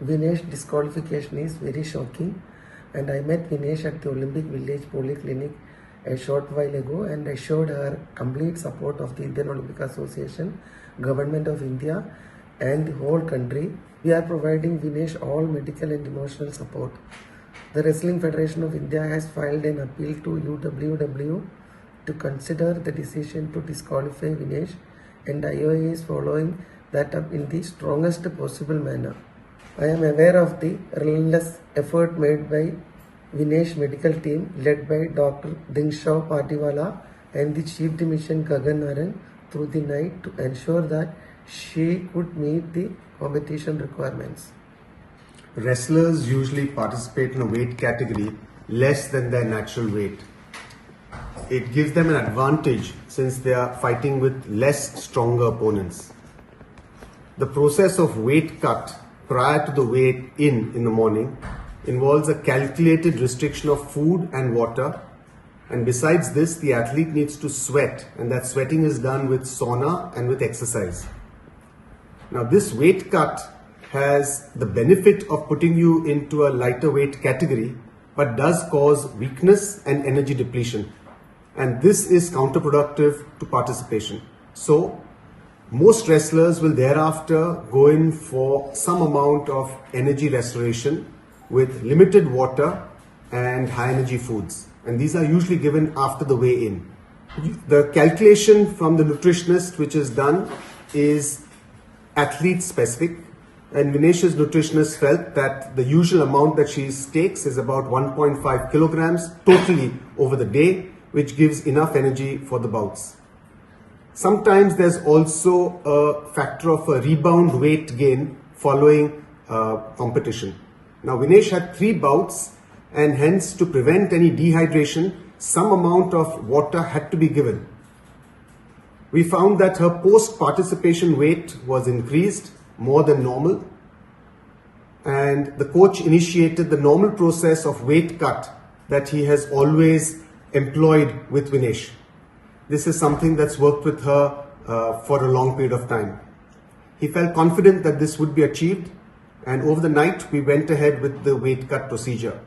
Vinesh disqualification is very shocking, and I met Vinesh at the Olympic Village Polyclinic a short while ago and assured her complete support of the Indian Olympic Association, Government of India and the whole country. We are providing Vinesh all medical and emotional support. The Wrestling Federation of India has filed an appeal to UWW to consider the decision to disqualify Vinesh, and IOA is following that up in the strongest possible manner. I am aware of the relentless effort made by Vinesh medical team led by Dr. Dingshaw Patiwala and the Chief Dimission Gagan Naran through the night to ensure that she could meet the competition requirements. Wrestlers usually participate in a weight category less than their natural weight. It gives them an advantage since they are fighting with less stronger opponents. The process of weight cut prior to the weight in the morning involves a calculated restriction of food and water, and besides this the athlete needs to sweat, and that sweating is done with sauna and with exercise. Now this weight cut has the benefit of putting you into a lighter weight category but does cause weakness and energy depletion, and this is counterproductive to participation. So most wrestlers will thereafter go in for some amount of energy restoration with limited water and high energy foods, and these are usually given after the weigh-in. The calculation from the nutritionist which is done is athlete specific, and Vinesh's nutritionist felt that the usual amount that she takes is about 1.5 kilograms totally over the day, which gives enough energy for the bouts. Sometimes there's also a factor of a rebound weight gain following competition. Now Vinesh had 3 bouts, and hence to prevent any dehydration, some amount of water had to be given. We found that her post-participation weight was increased more than normal, and the coach initiated the normal process of weight cut that he has always employed with Vinesh. This is something that's worked with her for a long period of time. He felt confident that this would be achieved, and over the night we went ahead with the weight cut procedure.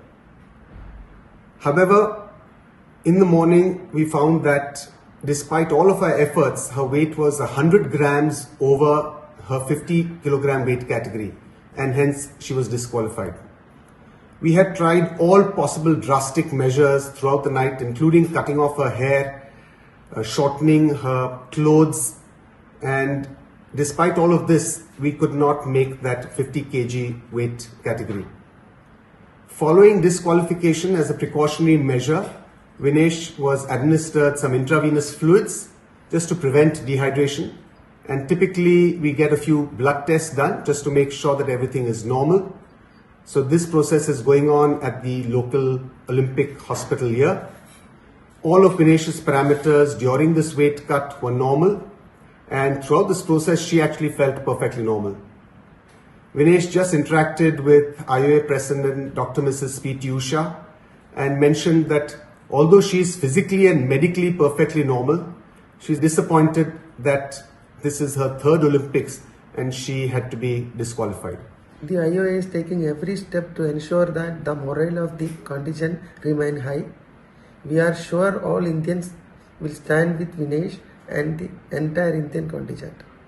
However, in the morning we found that despite all of our efforts, her weight was 100 grams over her 50 kilogram weight category, and hence she was disqualified. We had tried all possible drastic measures throughout the night, including cutting off her hair, shortening her clothes, and despite all of this, we could not make that 50 kg weight category. Following disqualification as a precautionary measure, Vinesh was administered some intravenous fluids just to prevent dehydration, and typically we get a few blood tests done just to make sure that everything is normal. So this process is going on at the local Olympic hospital here. All of Vinesh's parameters during this weight cut were normal, and throughout this process she actually felt perfectly normal. Vinesh just interacted with IOA President Dr. Mrs. P.T. Usha and mentioned that although she is physically and medically perfectly normal, she is disappointed that this is her 3rd Olympics and she had to be disqualified. The IOA is taking every step to ensure that the morale of the contingent remain high. We are sure all Indians will stand with Vinesh and the entire Indian contingent.